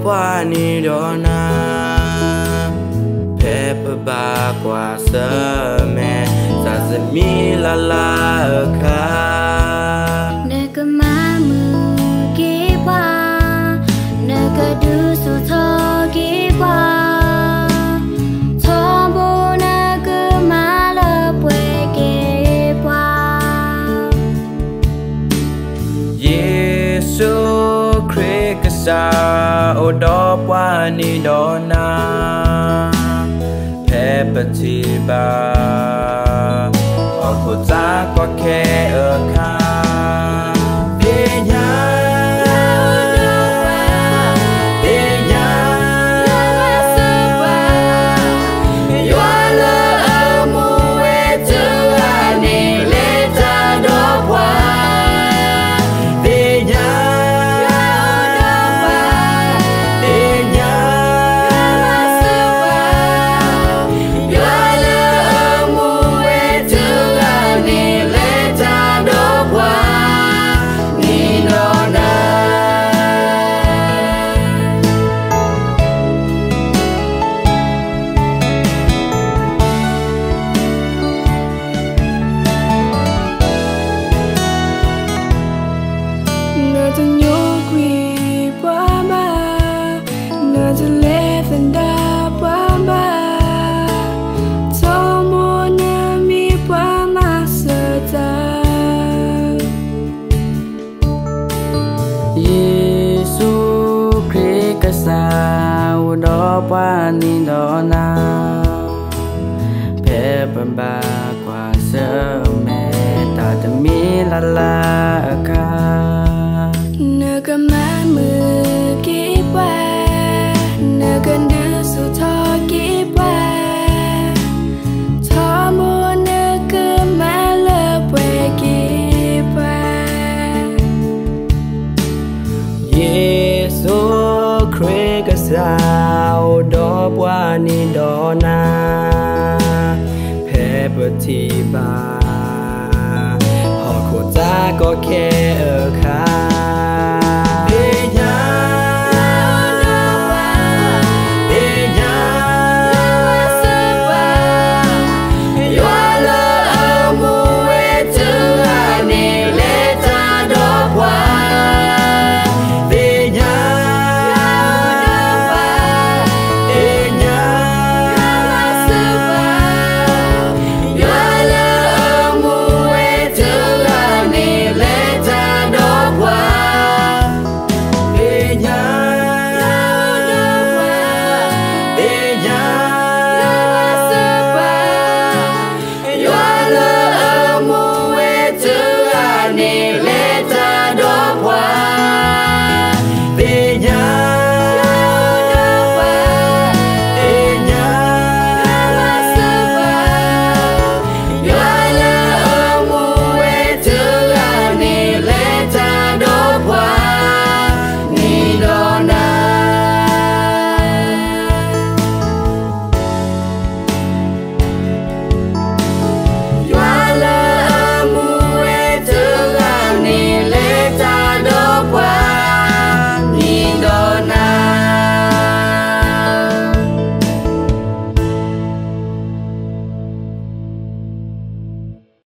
qua ni đó na phép ba qua sơ mẹ sa se mi la la kha nè cơ má mưa kia qua nè cơ du su thọ kia qua thọ bồ nè cơ má lơ quê kia qua Giêsu Christ sa o đó qua ni đó na phép chi ba họ cô ta có khe ở kha về nhà sao đó qua ni đó na phép ba qua sơ mẹ taจะมีla la kha nè cơ má mưa kia qua nè gần đưa su thọ kia qua thọ mua nè cơ má lơ quê kia qua Giêsu Christ sao đó qua ni đó na phép chi ba họ cô ta có khe